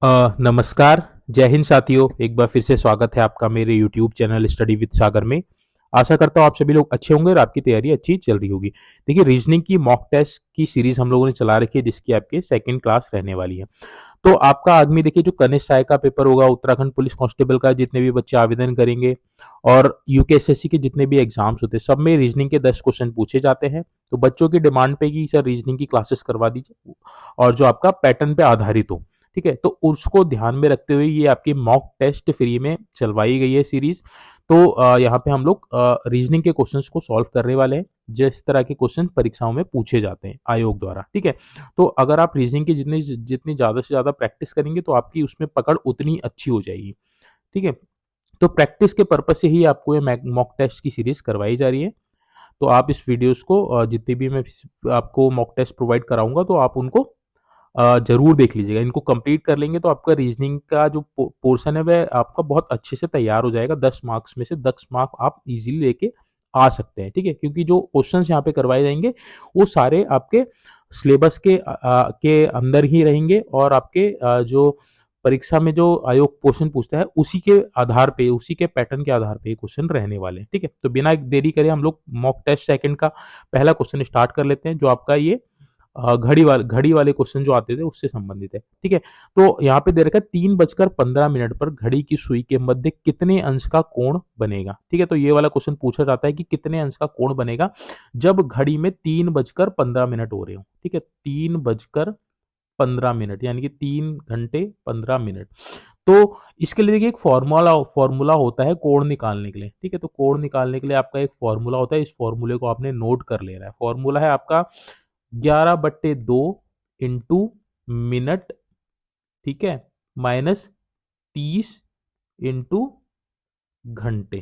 नमस्कार। जय हिंद साथियों, एक बार फिर से स्वागत है आपका मेरे यूट्यूब चैनल स्टडी विद सागर में। आशा करता हूँ आप सभी लोग अच्छे होंगे और आपकी तैयारी अच्छी चल रही होगी। देखिए, रीजनिंग की मॉक टेस्ट की सीरीज हम लोगों ने चला रखी है, जिसकी आपकी सेकंड क्लास रहने वाली है। तो आपका आदमी देखिए, जो कनिष्ठ सहायक का पेपर होगा, उत्तराखंड पुलिस कांस्टेबल का जितने भी बच्चे आवेदन करेंगे और यूकेएसएससी के जितने भी एग्जाम्स होते हैं, सब में रीजनिंग के 10 क्वेश्चन पूछे जाते हैं। तो बच्चों की डिमांड पे कि सर रीजनिंग की क्लासेस करवा दीजिए और जो आपका पैटर्न पे आधारित हो, ठीक है, तो उसको ध्यान में रखते हुए ये आपकी मॉक टेस्ट फ्री में चलवाई गई है सीरीज। तो यहाँ पे हम लोग रीजनिंग के क्वेश्चंस को सॉल्व करने वाले हैं, जिस तरह के क्वेश्चन परीक्षाओं में पूछे जाते हैं आयोग द्वारा, ठीक है। तो अगर आप रीजनिंग की जितनी जितनी ज़्यादा से ज़्यादा प्रैक्टिस करेंगे तो आपकी उसमें पकड़ उतनी अच्छी हो जाएगी, ठीक है। तो प्रैक्टिस के पर्पज से ही आपको ये मॉक टेस्ट की सीरीज करवाई जा रही है। तो आप इस वीडियोस को जितनी भी मैं आपको मॉक टेस्ट प्रोवाइड कराऊंगा, तो आप उनको जरूर देख लीजिएगा। इनको कंप्लीट कर लेंगे तो आपका रीजनिंग का जो पोर्शन है वह आपका बहुत अच्छे से तैयार हो जाएगा। 10 मार्क्स में से 10 मार्क आप इजीली लेके आ सकते हैं, ठीक है, क्योंकि जो क्वेश्चंस यहाँ पे करवाए जाएंगे वो सारे आपके सिलेबस के अंदर ही रहेंगे और आपके जो परीक्षा में जो आयोग क्वेश्चन पूछता है उसी के आधार पे, उसी के पैटर्न के आधार पे ये क्वेश्चन रहने वाले हैं, ठीक है। तो बिना देरी करे हम लोग मॉक टेस्ट सेकंड का पहला क्वेश्चन स्टार्ट कर लेते हैं, जो आपका ये घड़ी वाले क्वेश्चन जो आते थे उससे संबंधित है, ठीक है। तो यहाँ पे दे रखा है 3:15 पर घड़ी की सुई के मध्य कितने अंश का कोण बनेगा, ठीक है। तो ये वाला क्वेश्चन पूछा जाता है कि कितने अंश का कोण बनेगा जब घड़ी में 3:15 हो रहे हो, ठीक है। 3:15 यानी कि 3 घंटे 15 मिनट। तो इसके लिए देखिए एक फॉर्मूला होता है कोण निकालने के लिए, ठीक है। तो कोण निकालने के लिए आपका एक फॉर्मूला होता है, इस फॉर्मूले को आपने नोट कर लेना है। फॉर्मूला है आपका 11/2 इंटू मिनट, ठीक है, माइनस 30 इंटू घंटे।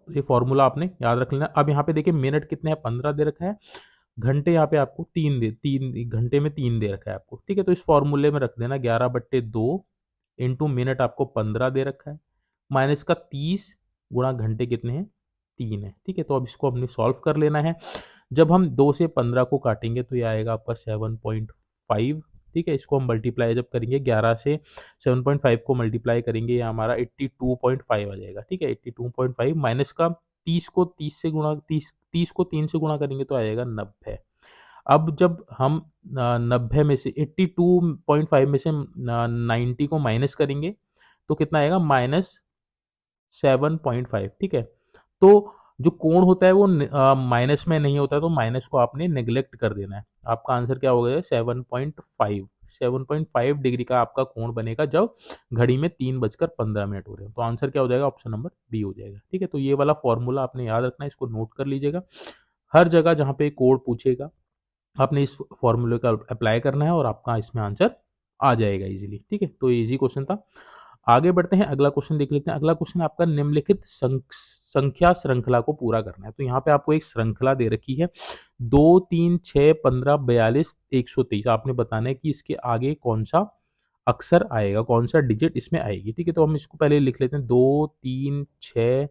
तो ये फॉर्मूला आपने याद रख लेना। अब यहाँ पे देखिए मिनट कितने हैं, 15 दे रखा है। घंटे यहाँ पे आपको 3 घंटे में 3 दे रखा है आपको, ठीक है। तो इस फॉर्मूले में रख देना 11/2 इंटू मिनट आपको 15 दे रखा है, माइनस का 30 गुणा घंटे कितने हैं, 3 है, ठीक है। तो अब इसको हमने सॉल्व कर लेना है। जब हम 2 से 15 को काटेंगे तो ये आएगा आपका 7.5, ठीक है। इसको हम मल्टीप्लाई जब करेंगे 11 से 7.5 को मल्टीप्लाई करेंगे, ये हमारा 82.5 आ जाएगा, ठीक है। 82.5 माइनस का 30 को 3 से गुणा करेंगे तो आएगा 90। अब जब हम 90 में से 82.5 में से 90 को माइनस करेंगे तो कितना आएगा, -7.5, ठीक है। तो जो कोण होता है वो माइनस में नहीं होता, तो माइनस को आपने नेग्लेक्ट कर देना है। आपका आंसर क्या हो गया, 7.5 डिग्री का आपका कोण बनेगा जब घड़ी में 3:15 हो रहे हो। तो आंसर क्या हो जाएगा, ऑप्शन नंबर बी हो जाएगा, ठीक है। तो ये वाला फॉर्मूला आपने याद रखना है, इसको नोट कर लीजिएगा। हर जगह जहाँ पे कोड पूछेगा आपने इस फॉर्मूले का अप्लाई करना है और आपका इसमें आंसर आ जाएगा इजीली, ठीक है। तो इजी क्वेश्चन था। आगे बढ़ते हैं, अगला क्वेश्चन देख लेते हैं। अगला क्वेश्चन आपका निम्नलिखित संख्या श्रृंखला को पूरा करना है। तो यहाँ पे आपको एक श्रृंखला दे रखी है 2 3 6 15 42 123। आपने बताना है कि इसके आगे कौन सा अक्षर आएगा, कौन सा डिजिट इसमें आएगी, ठीक है। तो हम इसको पहले लिख लेते हैं 2 3 6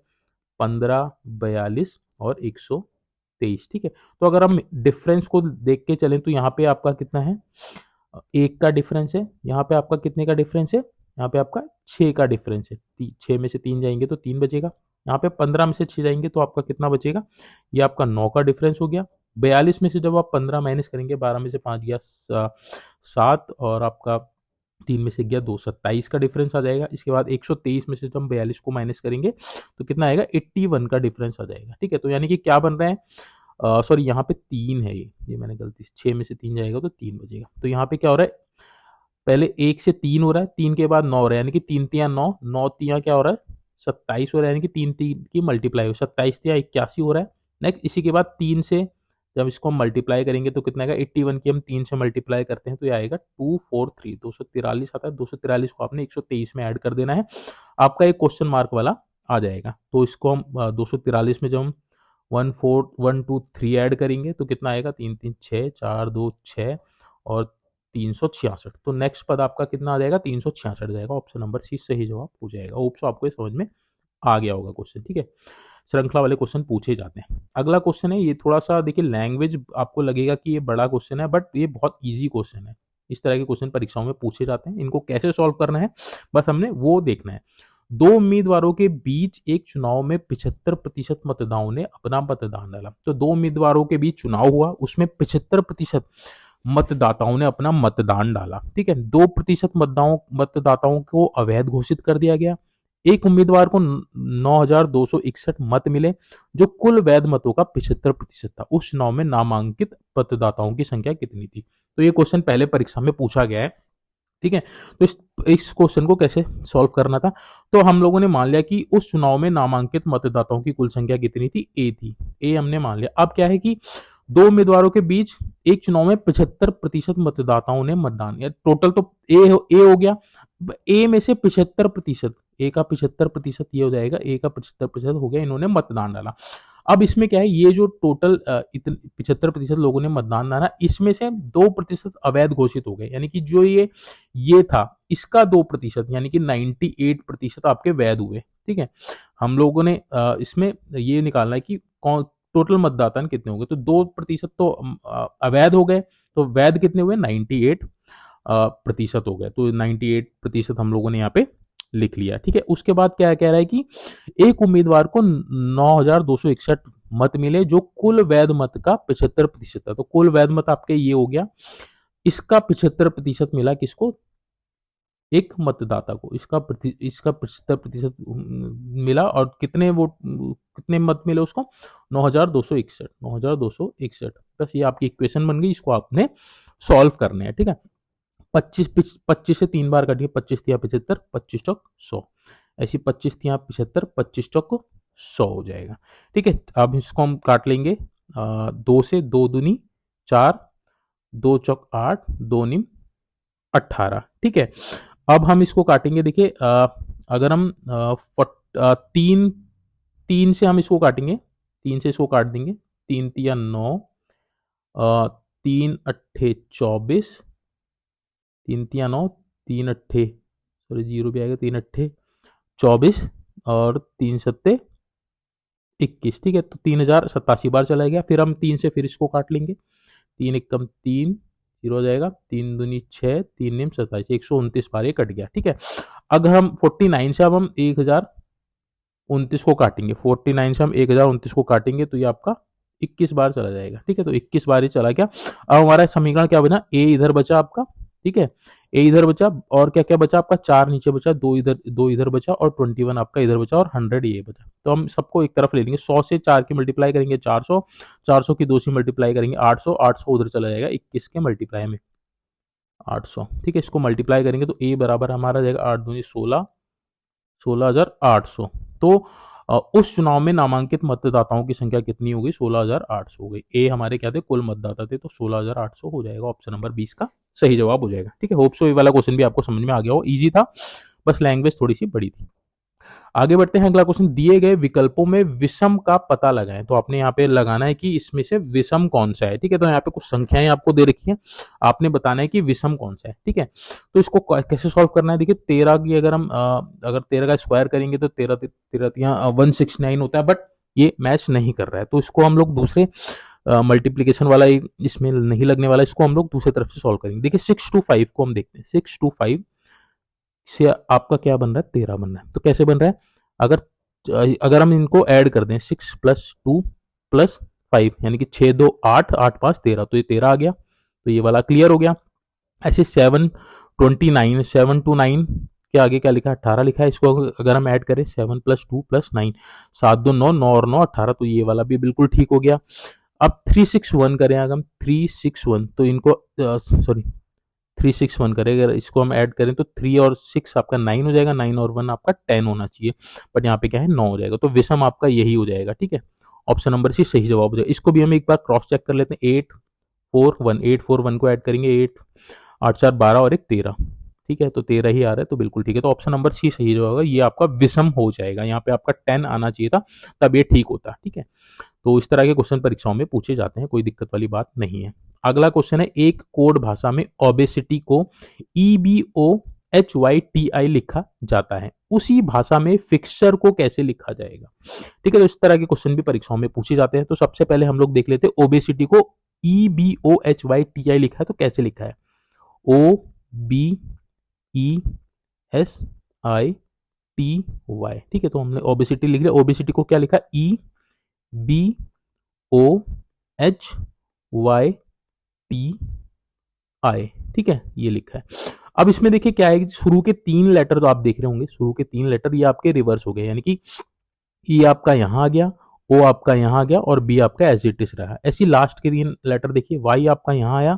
15 42 और 123, ठीक है। तो अगर हम डिफरेंस को देख के चलें तो यहाँ पे आपका कितना है, 1 का डिफरेंस है। यहाँ पे आपका कितने का डिफरेंस है, यहाँ पे आपका 6 का डिफरेंस है। 6 में से 3 जाएंगे तो 3 बचेगा। यहाँ पे 15 में से 6 जाएंगे तो आपका कितना बचेगा, ये आपका 9 का डिफरेंस हो गया। 42 में से जब आप 15 माइनस करेंगे, 12 में से 5 गया 7 और आपका 3 में से गया 2, 27 का डिफरेंस आ जाएगा। इसके बाद 123 में से जब हम 42 को माइनस करेंगे तो कितना आएगा, 81 का डिफरेंस आ जाएगा, ठीक है। तो यानी कि क्या बन रहा है, सॉरी यहाँ पे 3 है, ये मैंने गलती से 6 में से 3 जाएगा तो 3 बचेगा। तो यहाँ पे क्या हो रहा है, पहले 1 से 3 हो रहा है, 3 के बाद 9 हो रहा है, यानी कि 3 तिया 9, 9 तिया क्या हो रहा है, 27 हो रहा है, यानी कि 3 3 की मल्टीप्लाई हो, 27 तिया 81 हो रहा है। नेक्स्ट इसी के बाद 3 से जब इसको हम मल्टीप्लाई करेंगे तो कितना आएगा, 81 की हम 3 से मल्टीप्लाई करते हैं तो ये आएगा 243, 243 आता है। 243 को आपने 123 में ऐड कर देना है, आपका एक क्वेश्चन मार्क वाला आ जाएगा। तो इसको हम 243 में जब हम 1 4 1 2 3 ऐड करेंगे तो कितना आएगा, 3 3 6 4 2 6 और 366। तो नेक्स्ट पद आपका कितना आ जाएगा, 366 जाएगा। ऑप्शन नंबर सी सही जवाब हो जाएगा। होप सो आपको ये समझ में आ गया होगा क्वेश्चन, ठीक है। श्रृंखला वाले क्वेश्चन पूछे जाते हैं। अगला क्वेश्चन है, ये थोड़ा सा देखिए लैंग्वेज आपको लगेगा कि ये बड़ा क्वेश्चन है, बट ये बहुत ईजी क्वेश्चन है। इस तरह के क्वेश्चन परीक्षाओं में पूछे जाते हैं। इनको कैसे सॉल्व करना है बस हमने वो देखना है। दो उम्मीदवारों के बीच एक चुनाव में 75% मतदाताओं ने अपना मतदान डाला। तो दो उम्मीदवारों के बीच चुनाव हुआ, उसमें 75% मतदाताओं ने अपना मतदान डाला। ठीक है, 2% मतदाताओं को अवैध घोषित कर दिया गया। एक उम्मीदवार को 9,261 मत मिले, जो कुल वैध मतों का 75% था। उस चुनाव में नामांकित मतदाताओं की संख्या कितनी थी? तो ये क्वेश्चन पहले परीक्षा में पूछा गया है। ठीक है, तो इस क्वेश्चन को कैसे सॉल्व करना था? तो हम लोगों ने मान लिया कि उस चुनाव में नामांकित मतदाताओं की कुल संख्या कितनी थी? ए थी। ए हमने मान लिया। अब क्या है कि दो उम्मीदवारों के बीच एक चुनाव में 75% मतदाताओं ने मतदान किया। टोटल तो ए हो गया। ए में से 75%, ए का 75% ये हो जाएगा, ए का 75% हो गया, इन्होंने मतदान डाला। अब इसमें क्या है, ये जो टोटल 75% लोगों ने मतदान डाला, इसमें से 2% अवैध घोषित हो गए, यानी कि जो ये था इसका 2%, यानी कि 98% आपके वैध हुए। ठीक है, हम लोगों ने इसमें ये निकालना है कि कौन टोटल मतदाता कितने हो गए। तो 2% तो अवैध हो गए, तो वैध कितने हुए? 98% हो गए। तो 98% हम लोगों ने यहाँ पे लिख लिया। ठीक है, उसके बाद क्या कह रहा है कि एक उम्मीदवार को 9,261 मत मिले, जो कुल वैध मत का 75% था। तो कुल वैध मत आपके ये हो गया, इसका 75% मिला किसको? एक मतदाता को। इसका 75% मिला, और कितने मत मिले उसको? 9,261। बस ये आपकी इक्वेशन बन गई, इसको आपने सॉल्व करने हैं। ठीक है, 25 से 3 बार काटिए, 25 तिया 75, 25 चौक 100, ऐसी 25 तिया 75, 25 चौक 100 हो जाएगा। ठीक है, अब इसको हम काट लेंगे 2 से, 2 दूनी 4, 2 चौक 8, 2 निम 18। ठीक है, अब हम इसको काटेंगे। देखिए अगर हम 3 से हम इसको काटेंगे, 3 से इसको काट देंगे, 3 तिया 9, 3 अट्ठे 24, 3 तिया 9, 3 अट्ठे, सॉरी जीरो भी आएगा, 3 अट्ठे 24 और 3 सत्ते 21। ठीक है, तो 3087 बार चला गया। फिर हम 3 से फिर इसको काट लेंगे, 3 एकम 3, जीरो हो जाएगा, 3 दूनी 6, 3 निम 27, 129 बार ये कट गया। ठीक है, अगर हम 49 से अब हम 1029 को काटेंगे, 49 से हम 1029 को काटेंगे, तो ये आपका 21 बार चला जाएगा। ठीक है, तो 21 बार ये चला गया। अब हमारा समीकरण क्या बना? ए इधर बचा आपका, ठीक है, ए इधर बचा, और क्या क्या बचा आपका? 4 नीचे बचा, 2 इधर बचा, और 21 आपका इधर बचा, और 100 ये बचा। तो हम सबको एक तरफ ले लेंगे। 100 से 4 की मल्टीप्लाई करेंगे 400, 400 की 2 से मल्टीप्लाई करेंगे 800, 800 उधर चला जाएगा 21 के मल्टीप्लाई में 800। ठीक है, इसको मल्टीप्लाई करेंगे तो ए बराबर हमारा जाएगा 8 दूनी 16, 16,800। तो उस चुनाव में नामांकित मतदाताओं की संख्या कितनी हो गई? 16,800 हो गई। ए हमारे क्या थे? कुल मतदाता थे, तो 16,800 हो जाएगा। ऑप्शन नंबर 20 का सही जवाब हो जाएगा। ठीक है, होप सो ये वाला क्वेश्चन भी आपको समझ में आ गया हो। इजी था, बस लैंग्वेज थोड़ी सी बड़ी थी। आगे बढ़ते हैं, अगला क्वेश्चन, दिए गए विकल्पों में विषम का पता लगाएं। तो आपने यहाँ पे लगाना है कि इसमें से विषम कौन सा है। ठीक है, तो यहाँ पे कुछ संख्याएं आपको दे रखी हैं, आपने बताना है कि विषम कौन सा है। ठीक है, तो इसको कैसे सॉल्व करना है? देखिए 13 की अगर हम अगर 13 का स्क्वायर करेंगे तो 13 यहाँ 169 होता है, बट ये मैच नहीं कर रहा है, तो इसको हम लोग दूसरे मल्टीप्लीकेशन वाला इसमें नहीं लगने वाला, इसको हम लोग दूसरी तरफ से सॉल्व करेंगे। देखिए 6 to 5 को हम देखते हैं। 6 to 5 से आपका क्या बन रहा है? 13 बन रहा है। तो कैसे बन रहा है? अगर हम इनको ऐड कर दें, 6 + 2 + 5, यानी कि 6 2 8, 8 5 13, तो ये 13 आ गया। तो ये वाला क्लियर हो गया। ऐसे 7 to 9 के आगे क्या लिखा है? 18 लिखा है। इसको अगर हम ऐड करें 7 + 2 + 9, 7 2 9, 9 और 9 18, तो ये वाला भी बिल्कुल ठीक हो गया। अब 361 करें, अगर हम 361, तो इनको सॉरी 361 करें, अगर इसको हम ऐड करें तो 3 और 6 आपका 9 हो जाएगा, 9 और 1 आपका 10 होना चाहिए, बट यहाँ पे क्या है? 9 हो जाएगा। तो विषम आपका यही हो जाएगा। ठीक है, ऑप्शन नंबर सी सही जवाब हो जाएगा। इसको भी हम एक बार क्रॉस चेक कर लेते हैं। 8 4 1, 8 4 1 को ऐड करेंगे, 8 8 4 12 और 1 13। ठीक है, तो 13 ही आ रहा है, तो बिल्कुल ठीक है। तो ऑप्शन नंबर सी सही जवाब होगा, ये आपका विषम हो जाएगा। यहाँ पे आपका 10 आना चाहिए था, तब ये ठीक होता। ठीक है, तो इस तरह के क्वेश्चन परीक्षाओं में पूछे जाते हैं, कोई दिक्कत वाली बात नहीं है। अगला क्वेश्चन है, एक कोड भाषा में ओबेसिटी को EBOHYTI लिखा जाता है, उसी भाषा में फिक्सचर को कैसे लिखा जाएगा? ठीक है, तो इस तरह के क्वेश्चन भी परीक्षाओं में पूछे जाते हैं। तो सबसे पहले हम लोग देख लेते हैं, ओबेसिटी को EBOHYTI लिखा है तो कैसे लिखा है। OBESITY, ठीक है। तो हमने ओबेसिटी लिख लिया, ओबेसिटी को क्या लिखा, EBOHYTI, ठीक है, ये लिखा है। अब इसमें देखिए क्या है, शुरू के 3 लेटर तो आप देख रहे होंगे, शुरू के 3 लेटर ये आपके रिवर्स हो गए, यानी कि ई आपका यहाँ आ गया, ओ आपका यहाँ आ गया और बी आपका एज इट इज रहा। ऐसी लास्ट के 3 लेटर देखिए, वाई आपका यहाँ आया,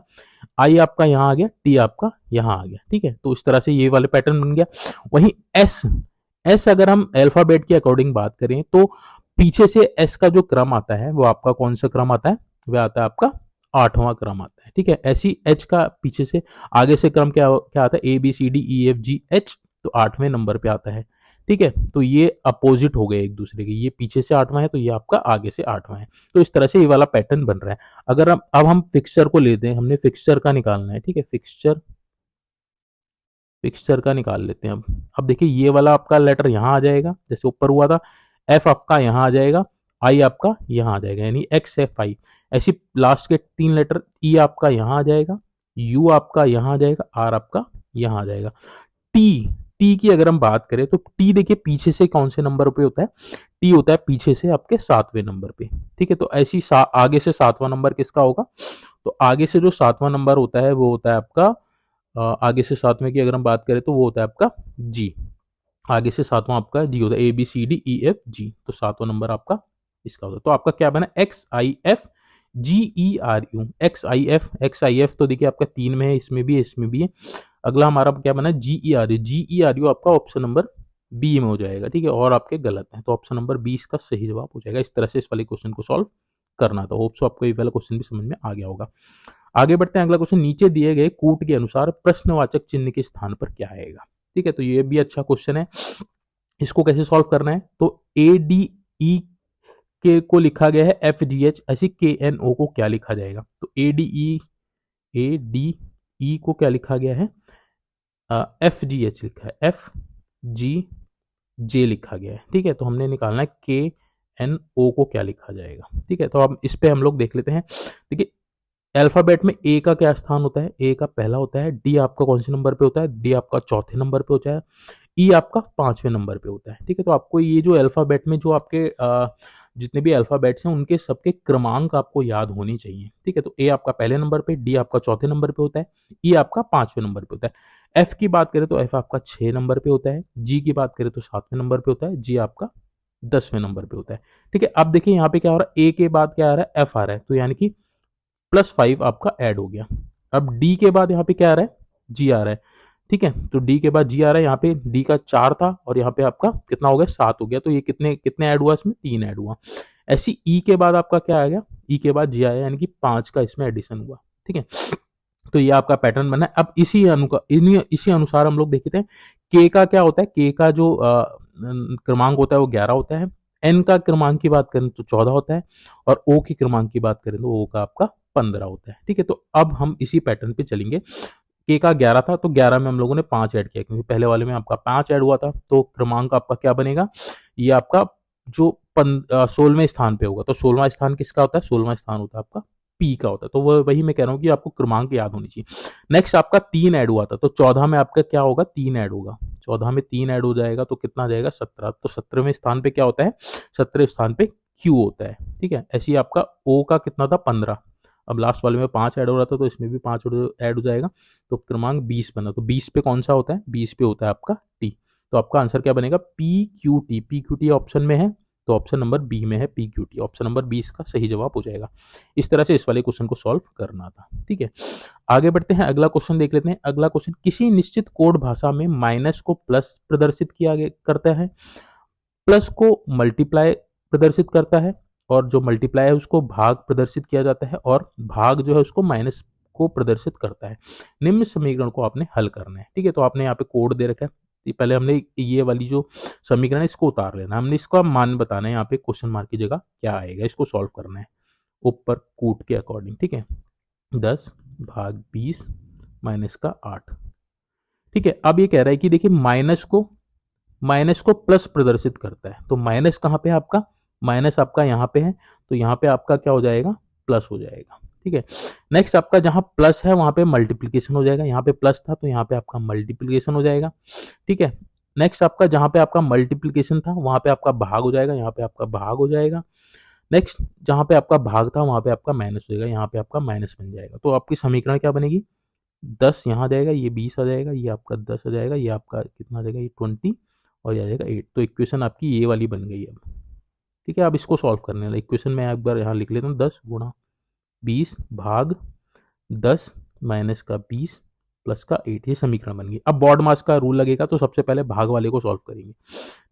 आई आपका यहाँ आ गया, टी आपका यहाँ आ गया, ठीक है। तो इस तरह से ये वाले पैटर्न बन गया। वहीं एस, एस अगर हम अल्फाबेट के अकॉर्डिंग बात करें तो पीछे से एस का जो क्रम आता है वो आपका कौन सा क्रम आता है, वह आता है आपका 8वां क्रम आता है, ठीक है। ऐसी एच का पीछे से आगे से क्रम क्या क्या आता है, ABCDEFGH, तो 8वें नंबर पे आता है, ठीक है। तो ये अपोजिट हो गए एक दूसरे के, ये पीछे से 8वां है तो ये आपका आगे से 8वां है। तो इस तरह से ये वाला पैटर्न बन रहा है। अगर अब हम फिक्सचर को लेते हैं, हमने फिक्सचर का निकालना है, ठीक है। फिक्सचर फिक्सचर का निकाल लेते हैं। अब देखिए ये वाला आपका लेटर यहाँ आ जाएगा जैसे ऊपर हुआ था, एफ आपका यहाँ आ जाएगा, आई आपका यहाँ आ जाएगा, यानी XFI। ऐसी लास्ट के 3 लेटर, ई आपका यहाँ आ जाएगा, यू आपका यहाँ आ जाएगा, आर आपका यहाँ आ जाएगा। टी, टी की अगर हम बात करें तो टी देखिए पीछे से कौन से नंबर पे होता है, टी होता है पीछे से आपके 7वें नंबर पे, ठीक है। तो ऐसी आगे से 7वां नंबर किसका होगा, तो आगे से जो 7वां नंबर होता है वो होता है आपका आगे से 7वें की अगर हम बात करें तो वो होता है आपका जी, आगे से 7वां आपका जी होता है, ABCDEFG, तो 7वां नंबर आपका इसका होता है। तो आपका क्या बना, XIFGERU, XIF तो देखिए आपका 3 में है, इसमें भी है, इसमें भी है। अगला हमारा क्या बना, GERU आपका ऑप्शन नंबर बी में हो जाएगा, ठीक है। और आपके गलत है, तो ऑप्शन नंबर 20 का सही जवाब हो जाएगा। इस तरह से इस वाले क्वेश्चन को सॉल्व करना था। होप सो आपको ये वाला क्वेश्चन भी समझ में आ गया होगा। आगे बढ़ते हैं, अगला क्वेश्चन, नीचे दिए गए कूट के अनुसार प्रश्नवाचक चिन्ह के स्थान पर क्या आएगा, ठीक है। तो ये भी अच्छा क्वेश्चन है, इसको कैसे सॉल्व करना है, तो ADE के को लिखा गया है FGH, ऐसी KNO को क्या लिखा जाएगा, तो ADE को क्या लिखा गया है, FGH लिखा है, FGJ लिखा गया है, ठीक है। तो हमने निकालना है KNO को क्या लिखा जाएगा, ठीक है। तो अब इस पे हम लोग देख लेते हैं। देखिए अल्फाबेट में ए का क्या स्थान होता है, ए का पहला होता है, डी आपका कौन से नंबर पे होता है, डी आपका चौथे नंबर पे होता है, ई आपका 5वें नंबर पे होता है, ठीक है। तो आपको ये जो अल्फाबेट में जो आपके जितने भी अल्फाबेट्स हैं उनके सबके क्रमांक आपको याद होने चाहिए, ठीक है। तो ए आपका पहले नंबर पे, डी आपका चौथे नंबर पे होता है, ई आपका 5वें नंबर पे होता है। एफ की बात करें तो एफ आपका 6 नंबर पे होता है, जी की बात करें तो 7वें नंबर पे होता है, जी आपका 10वें नंबर पे होता है, ठीक है। अब देखिए यहाँ पे क्या हो रहा है, ए के बाद क्या आ रहा है, एफ आ रहा है, तो यानी कि +5 आपका ऐड हो गया। अब डी के बाद यहाँ पे क्या आ रहा है, जी आ रहा है, ठीक है। तो डी के बाद जी आ रहा है, यहाँ पे डी का 4 था और यहाँ पे आपका कितना हो गया, 7 हो गया। तो ये कितने कितने ऐड हुआ, इसमें 3 ऐड हुआ। ऐसी ई के बाद आपका क्या आ गया, ई के बाद जी आया, यानी कि 5 का इसमें एडिशन हुआ, ठीक है। तो ये आपका पैटर्न बना है। अब इसी अनुसार हम लोग देखते हैं के का क्या होता है, के का जो क्रमांक होता है वो 11 होता है, एन का क्रमांक की बात करें तो 14 होता है, और ओ की क्रमांक की बात करें तो ओ का आपका 15 होता है, ठीक है। तो अब हम इसी पैटर्न पे चलेंगे। के का 11 था तो 11 में हम लोगों ने 5 ऐड किया, क्योंकि पहले वाले में आपका 5 ऐड हुआ था, तो क्रमांक आपका क्या बनेगा, ये आपका जो 16वें स्थान पे होगा। तो 16वां स्थान किसका होता है, 16वां स्थान होता है आपका पी का होता है। तो वही मैं कह रहा हूँ कि आपको क्रमांक याद होनी चाहिए। नेक्स्ट आपका 3 ऐड हुआ था, तो 14 में आपका क्या होगा, 3 ऐड होगा, 14 में 3 ऐड हो जाएगा तो कितना आ जाएगा, 17। तो 17वें स्थान पे क्या होता है, 17वें स्थान पे क्यू होता है, ठीक है। ऐसे ही आपका ओ का कितना था, 15। अब लास्ट वाले में 5 ऐड हो रहा था तो इसमें भी 5 ऐड हो जाएगा, तो क्रमांक 20 बना। तो 20 पे कौन सा होता है, 20 पे होता है आपका टी। तो आपका आंसर क्या बनेगा, PQT। PQT ऑप्शन में है तो ऑप्शन नंबर बी में है PQT, ऑप्शन नंबर 20 का सही जवाब हो जाएगा। इस तरह से इस वाले क्वेश्चन को सॉल्व करना था, ठीक है। आगे बढ़ते हैं, अगला क्वेश्चन देख लेते हैं। अगला क्वेश्चन, किसी निश्चित कोड भाषा में माइनस को प्लस प्रदर्शित किया करता है, प्लस को मल्टीप्लाई प्रदर्शित करता है, और जो मल्टीप्लाई है उसको भाग प्रदर्शित किया जाता है, और भाग जो है उसको माइनस को प्रदर्शित करता है। निम्न समीकरण को आपने हल करना है, ठीक है। तो आपने यहाँ पे कोड दे रखा है, पहले हमने ये वाली जो समीकरण है इसको उतार लेना है, हमने इसका मान बताना है, यहाँ पे क्वेश्चन मार्क की जगह क्या आएगा, इसको सॉल्व करना है ऊपर कूट के अकॉर्डिंग, ठीक है। 10 भाग 20 माइनस का 8, ठीक है। अब ये कह रहा है कि देखिए माइनस को प्लस प्रदर्शित करता है, तो माइनस कहाँ पे है आपका, माइनस आपका यहाँ पे है, तो यहाँ पे आपका क्या हो जाएगा, प्लस हो जाएगा, ठीक है। नेक्स्ट आपका जहां प्लस है वहां पे मल्टीप्लीकेशन हो जाएगा, यहाँ पे प्लस था तो यहाँ पे आपका मल्टीप्लीकेशन हो जाएगा, ठीक है। नेक्स्ट आपका जहां पे आपका मल्टीप्लीकेशन था वहां पे आपका भाग हो जाएगा, यहाँ पे आपका भाग हो जाएगा। नेक्स्ट जहां पे आपका भाग था वहां पे आपका माइनस हो जाएगा, यहाँ पे आपका माइनस बन जाएगा। तो आपकी समीकरण क्या बनेगी, 10 यहाँ आ जाएगा, ये 20 आ जाएगा, ये आपका 10 आ जाएगा, ये आपका कितना आ जाएगा, ये 20 और ये आ जाएगा 8। तो इक्वेशन आपकी ये वाली बन गई अब, ठीक है। अब इसको सॉल्व करने वाला इक्वेशन मैं एक बार यहाँ लिख लेता हूँ, 10 गुणा 20 भाग 10 माइनस का 20 प्लस का 8, ये समीकरण बन गई। अब बॉड मास का रूल लगेगा तो सबसे पहले भाग वाले को सॉल्व करेंगे,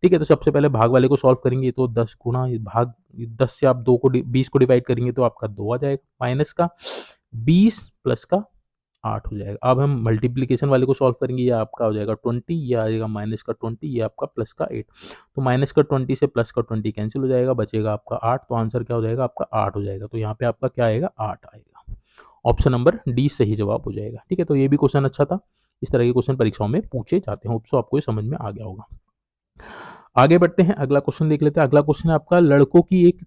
ठीक है। तो सबसे पहले भाग वाले को सॉल्व करेंगे, तो 10 गुणा भाग 10 से आप 20 को डिवाइड करेंगे तो आपका 2 आ जाएगा, माइनस का 20 प्लस का 8 हो जाएगा। अब हम मल्टीप्लीकेशन वाले को सॉल्व करेंगे, ये आपका हो जाएगा 20, ये आ जाएगा माइनस का 20, ये आपका प्लस का 8। तो माइनस का 20 से प्लस का 20 कैंसिल हो जाएगा, बचेगा आपका 8। तो आंसर क्या हो जाएगा आपका 8 हो जाएगा। तो यहाँ पे आपका क्या आएगा, 8 आएगा। ऑप्शन नंबर डी सही जवाब हो जाएगा, ठीक है। तो ये भी क्वेश्चन अच्छा था, इस तरह के क्वेश्चन परीक्षाओं में पूछे जाते हैं। तो आपको ये समझ में आ गया होगा। आगे बढ़ते हैं, अगला क्वेश्चन देख लेते हैं। अगला क्वेश्चन है आपका, लड़कों की एक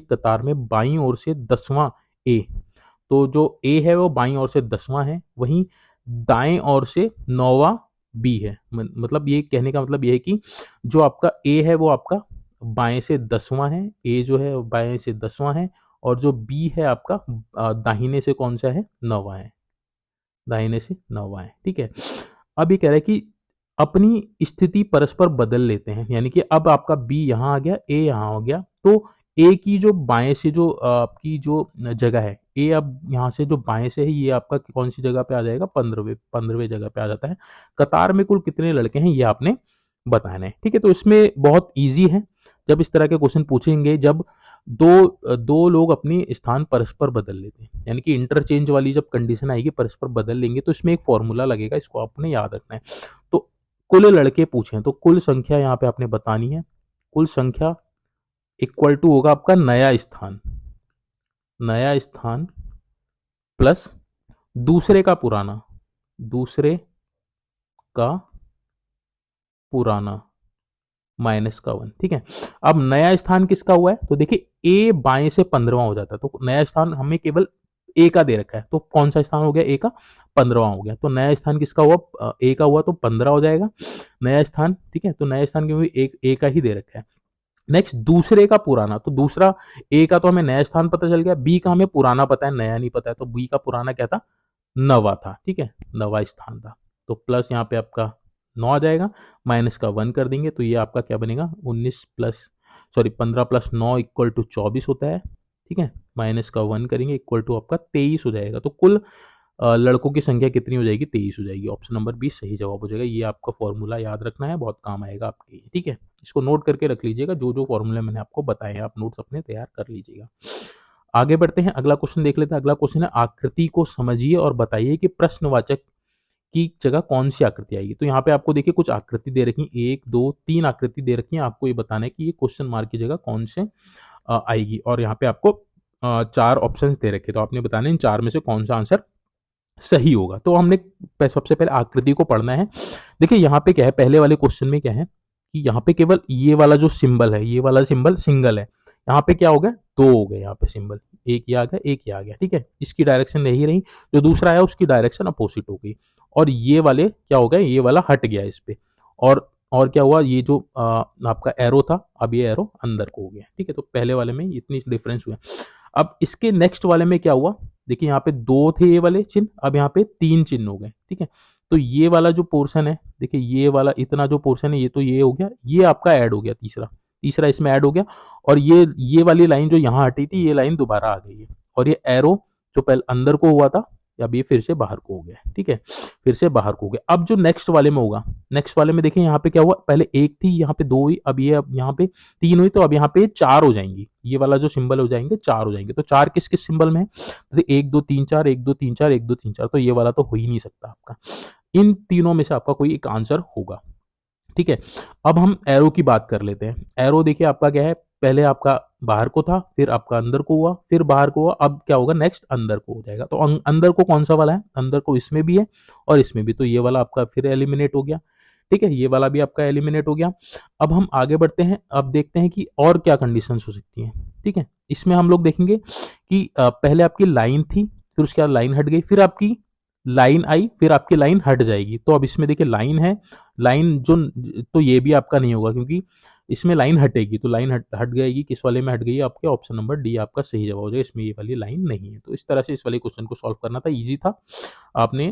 कतार में बाईं ओर से 10वां ए, तो जो ए है वो बाईं ओर से 10वां है, वहीं दाएं ओर से 9वां बी है। मतलब ये कहने का मतलब ये है कि जो आपका ए है वो आपका बाएं से 10वां है, ए जो है बाएं से 10वां है, और जो बी है आपका दाहिने से कौन सा है, 9वां है, दाहिने से 9वां है, ठीक है। अब ये कह रहा है कि अपनी स्थिति परस्पर बदल लेते हैं, यानी कि अब आपका बी यहाँ आ गया, ए यहाँ हो गया, तो ए की जो बाएं से जो आपकी जो जगह है, ए अब यहाँ से जो बाएं से है ये आपका कौन सी जगह पे आ जाएगा, 15वें जगह पे आ जाता है। कतार में कुल कितने लड़के हैं ये आपने बताना है, ठीक है। तो इसमें बहुत ईजी है, जब इस तरह के क्वेश्चन पूछेंगे, जब दो लोग अपनी स्थान परस्पर बदल लेते हैं, यानी कि इंटरचेंज वाली जब कंडीशन आएगी, परस्पर बदल लेंगे, तो इसमें एक फॉर्मूला लगेगा, इसको आपने याद रखना है। तो कुल लड़के पूछे तो कुल संख्या यहाँ पे आपने बतानी है। कुल संख्या इक्वल टू होगा आपका नया स्थान प्लस दूसरे का पुराना माइनस का 1, ठीक है। अब नया स्थान किसका हुआ है, तो देखिए ए बाएं से 15वां हो जाता है, तो नया स्थान हमें केवल ए का दे रखा है, तो कौन सा स्थान हो गया, ए का 15वां हो गया। तो नया स्थान किसका हुआ, ए का हुआ, तो 15 हो जाएगा नया स्थान, ठीक है। तो नया स्थान क्योंकि एक ए का ही दे रखा है। नेक्स्ट दूसरे का पुराना, तो दूसरा ए का तो हमें नया स्थान पता चल गया, बी का हमें पुराना पता है, नया नहीं पता है, तो बी का पुराना क्या था, 9वां था, ठीक है, 9वां स्थान था। तो प्लस यहाँ पे आपका 9 आ जाएगा, माइनस का 1 कर देंगे, तो ये आपका क्या बनेगा, 15 प्लस 9 इक्वल टू 24 होता है, ठीक है। माइनस का 1 करेंगे, इक्वल टू आपका 23 हो जाएगा। तो कुल लड़कों की संख्या कितनी हो जाएगी, 23 हो जाएगी। ऑप्शन नंबर 20 सही जवाब हो जाएगा। ये आपका फॉर्मूला याद रखना है, बहुत काम आएगा आपके, ठीक है। इसको नोट करके रख लीजिएगा, जो जो फॉर्मूले मैंने आपको बताए हैं, आप नोट्स अपने तैयार कर लीजिएगा। आगे बढ़ते हैं, अगला क्वेश्चन देख लेते हैं। अगला क्वेश्चन है, आकृति को समझिए और बताइए कि प्रश्नवाचक की जगह कौन सी आकृति आएगी। तो यहाँ पे आपको देखिए कुछ आकृति दे रखी है, 1 2 3 आकृति दे रखी है, आपको ये बताना है कि ये क्वेश्चन मार्क की जगह कौन से आएगी। और यहाँ पे आपको 4 ऑप्शंस दे रखे, तो आपने बताना है इन 4 में से कौन सा आंसर सही होगा। तो हमने सबसे पहले आकृति को पढ़ना है। देखिए यहाँ पे क्या है, पहले वाले क्वेश्चन में क्या है कि यहाँ पे केवल ये वाला जो सिंबल है, ये वाला सिंबल सिंगल है, यहाँ पे क्या हो गया, 2 हो गए यहाँ पे सिंबल, एक ये आ गया, एक ये आ गया, ठीक है। इसकी डायरेक्शन नहीं रही, जो दूसरा आया उसकी डायरेक्शन अपोजिट हो गई, और ये वाले क्या हो गए, ये वाला हट गया इस पे, और क्या हुआ, ये जो आपका एरो था, अब ये एरो अंदर को हो गया, ठीक है। तो पहले वाले में इतनी डिफरेंस हुआ। अब इसके नेक्स्ट वाले में क्या हुआ, देखिए यहाँ पे 2 थे ये वाले चिन्ह, अब यहाँ पे 3 चिन्ह हो गए, ठीक है। तो ये वाला जो पोर्शन है, देखिए ये वाला इतना जो पोर्शन है, ये तो ये हो गया, ये आपका ऐड हो गया, तीसरा इसमें ऐड हो गया, और ये वाली लाइन जो यहाँ हटी थी, ये लाइन दोबारा आ गई है, और ये एरो जो पहले अंदर को हुआ था, अब ये फिर से बाहर को हो गया, ठीक है, फिर से बाहर को हो गया। अब जो नेक्स्ट वाले में होगा, नेक्स्ट वाले में देखिए यहाँ पे क्या हुआ, पहले 1 थी, यहाँ पे 2 हुई, अब यहाँ पे 3 हुई, तो अब यहाँ पे 4 हो जाएंगी, ये वाला जो सिंबल हो जाएंगे 4 हो जाएंगे। तो 4 किस किस सिंबल में है, तो 1 2 3 4, 1 2 3 4, 1 2 3 4, तो ये वाला तो हो ही नहीं सकता आपका, इन तीनों में से आपका कोई एक आंसर होगा, ठीक है। अब हम एरो की बात कर लेते हैं। एरो देखिए आपका क्या है, पहले आपका बाहर को था, फिर आपका अंदर को हुआ, फिर बाहर को हुआ, अब क्या होगा, नेक्स्ट अंदर को हो जाएगा। तो अंदर को कौन सा वाला है, अंदर को इसमें भी है और इसमें भी, तो ये वाला आपका फिर एलिमिनेट हो गया। ठीक है, ये वाला भी आपका एलिमिनेट हो गया। अब हम आगे बढ़ते हैं, अब देखते हैं कि और क्या कंडीशंस हो सकती हैं। ठीक है, इसमें हम लोग देखेंगे कि पहले आपकी लाइन थी, फिर उसके बाद लाइन हट गई, फिर आपकी लाइन आई, फिर आपकी लाइन हट जाएगी। तो अब इसमें देखिए लाइन है, लाइन जो, तो ये भी आपका नहीं होगा क्योंकि इसमें लाइन हटेगी, तो लाइन हट जाएगी, किस वाले में हट गई? आपके ऑप्शन नंबर डी आपका सही जवाब हो जाएगा, इसमें ये वाली लाइन नहीं है। तो इस तरह से इस वाले क्वेश्चन को सॉल्व करना था, इजी था, आपने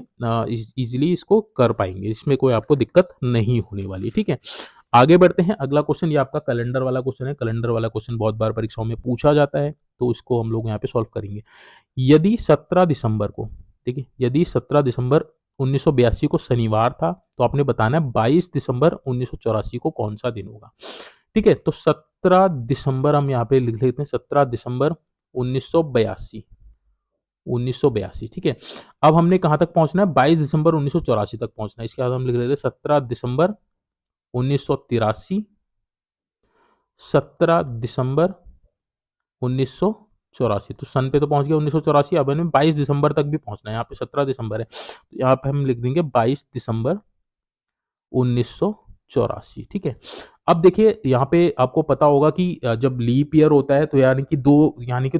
इजीली इसको कर पाएंगे, इसमें कोई आपको दिक्कत नहीं होने वाली। ठीक है, आगे बढ़ते हैं। अगला क्वेश्चन ये आपका कैलेंडर वाला क्वेश्चन है। कैलेंडर वाला क्वेश्चन बहुत बार परीक्षाओं में पूछा जाता है, तो इसको हम लोग यहाँ पे सॉल्व करेंगे। यदि 17 दिसंबर को, ठीक है, यदि 17 दिसंबर 1982 को शनिवार था, तो आपने बताना है 22 दिसंबर 1984 को कौन सा दिन होगा। ठीक है, तो 17 दिसंबर हम यहाँ पे लिख लेते हैं, 17 दिसंबर 1982, 1982। ठीक है, अब हमने कहाँ तक पहुंचना है? 22 दिसंबर 1984 तक पहुंचना है। इसके बाद हम लिख लेते हैं 17 दिसंबर 1983, 17 दिसंबर 1984। तो सन पे तो पहुंच गया 1984, अब हमें 22 दिसंबर तक भी पहुंचना है। यहाँ पे 17 दिसंबर है, तो यहाँ पे हम लिख देंगे 22 दिसंबर 1984। ठीक है, अब देखिए यहाँ पे आपको पता होगा कि जब लीप ईयर होता है तो यानी कि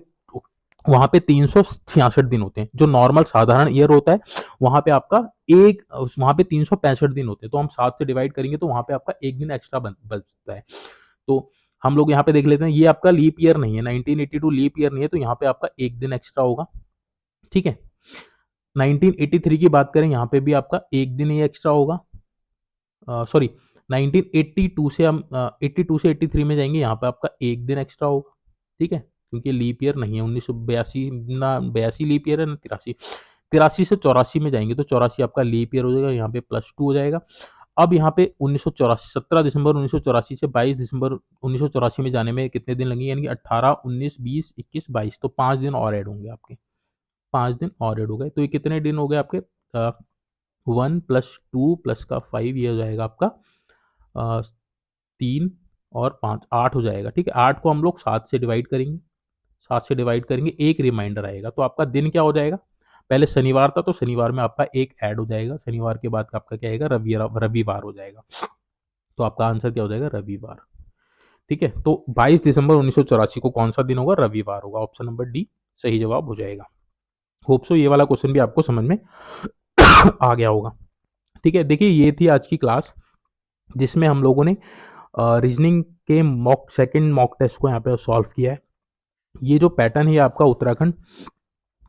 वहां पे 366 दिन होते हैं। जो नॉर्मल साधारण ईयर होता है वहां पे आपका वहां पे 365 दिन होते हैं, तो हम 7 से डिवाइड करेंगे तो वहां पे आपका एक दिन एक्स्ट्रा बचता है। तो हम लोग यहाँ पे देख लेते हैं, ये आपका लीप ईयर नहीं है, 1982 लीप ईयर नहीं है, तो यहाँ पे आपका एक दिन एक्स्ट्रा होगा। ठीक है, 1983 की बात करें, यहाँ पे भी आपका एक दिन ही एक्स्ट्रा होगा। सॉरी, 1982 से हम 82 से 83 में जाएंगे, यहाँ पे आपका एक दिन एक्स्ट्रा होगा। ठीक है, क्योंकि लीप ईयर नहीं है, 1982 ना 82 लीप ईयर है ना 83। 83 से 84 में जाएंगे तो 84 आपका लीप ईयर हो जाएगा, यहाँ पे +2 हो जाएगा। अब यहाँ पे 1984, 17 दिसंबर 1984 से 22 दिसंबर 1984 में जाने में कितने दिन लगेंगे? यानी कि 18, 19, 20, 21, 22, तो 5 दिन और ऐड होंगे आपके, 5 दिन और ऐड हो गए। तो ये कितने दिन हो गए आपके? 1 + 2 + का 5, ये हो जाएगा आपका 3 और 5, 8 हो जाएगा। ठीक है, 8 को हम लोग 7 से डिवाइड करेंगे, 7 से डिवाइड करेंगे, एक रिमाइंडर आएगा, तो आपका दिन क्या हो जाएगा? पहले शनिवार था तो शनिवार में आपका एक ऐड हो जाएगा, शनिवार के बाद आपका क्या आएगा? रविवार हो जाएगा। तो आपका आंसर क्या हो जाएगा? रविवार। ठीक है, तो 22 दिसंबर 1984 को कौन सा दिन होगा? रविवार होगा, ऑप्शन नंबर डी सही जवाब हो जाएगा। होप सो ये वाला क्वेश्चन भी आपको समझ में आ गया होगा। ठीक है, देखिए ये थी आज की क्लास, जिसमें हम लोगों ने रीजनिंग के सेकंड मॉक टेस्ट को यहाँ पे सॉल्व किया है। ये जो पैटर्न है आपका उत्तराखंड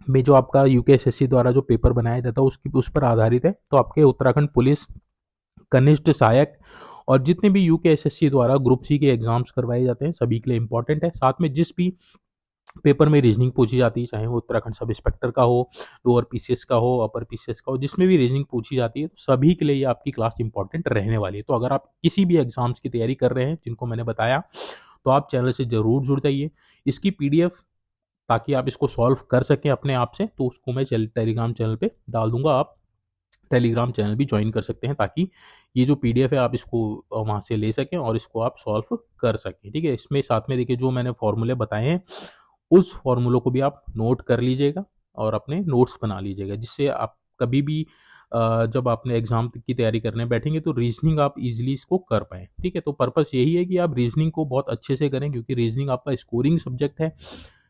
में जो आपका यूकेएसएससी द्वारा जो पेपर बनाया जाता है उस पर आधारित है। तो आपके उत्तराखंड पुलिस, कनिष्ठ सहायक और जितने भी यूकेएसएससी द्वारा ग्रुप सी के एग्जाम्स करवाए जाते हैं सभी के लिए इंपॉर्टेंट है। साथ में जिस भी पेपर में रीजनिंग पूछी जाती है, चाहे वो उत्तराखंड सब इंस्पेक्टर का हो, लोअर पीसीएस का हो, अपर पीसीएस का हो, जिसमें भी रीजनिंग पूछी जाती है, तो सभी के लिए ये आपकी क्लास इंपॉर्टेंट रहने वाली है। तो अगर आप किसी भी एग्जाम्स की तैयारी कर रहे हैं जिनको मैंने बताया, तो आप चैनल से जरूर जुड़ जाइए। इसकी पीडीएफ, ताकि आप इसको सॉल्व कर सकें अपने आप से, तो उसको मैं टेलीग्राम चैनल पे डाल दूंगा। आप टेलीग्राम चैनल भी ज्वाइन कर सकते हैं, ताकि ये जो पीडीएफ है आप इसको वहाँ से ले सकें और इसको आप सॉल्व कर सकें। ठीक है, इसमें साथ में देखिए जो मैंने फॉर्मूले बताए हैं, उस फॉर्मूलों को भी आप नोट कर लीजिएगा और अपने नोट्स बना लीजिएगा, जिससे आप कभी भी जब आपने एग्जाम की तैयारी करने बैठेंगे तो रीजनिंग आप इजीली इसको कर पाएँ। ठीक है, तो पर्पस यही है कि आप रीजनिंग को बहुत अच्छे से करें, क्योंकि रीजनिंग आपका स्कोरिंग सब्जेक्ट है।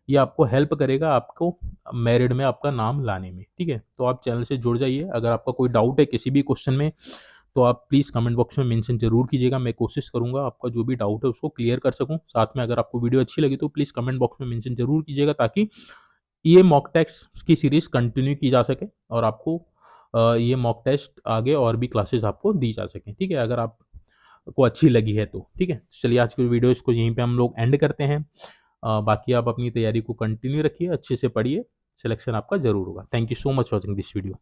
ये आपको हेल्प करेगा आपको मेरिट में आपका नाम लाने में। ठीक है, तो आप चैनल से जुड़ जाइए। अगर आपका कोई डाउट है किसी भी क्वेश्चन में, तो आप प्लीज़ कमेंट बॉक्स में मेंशन जरूर कीजिएगा। मैं कोशिश करूंगा आपका जो भी डाउट है उसको क्लियर कर सकूं। साथ में अगर आपको वीडियो अच्छी लगी तो प्लीज़ कमेंट बॉक्स में मेंशन जरूर कीजिएगा, ताकि ये मॉक टेस्ट की सीरीज कंटिन्यू की जा सके और आपको ये मॉक टेस्ट आगे और भी क्लासेस आपको दी जा सकें। ठीक है, अगर आपको अच्छी लगी है तो। ठीक है, चलिए आज की वीडियो इसको यहीं पे हम लोग एंड करते हैं। बाकी आप अपनी तैयारी को कंटिन्यू रखिए, अच्छे से पढ़िए, सिलेक्शन आपका जरूर होगा। Thank you so much watching this video.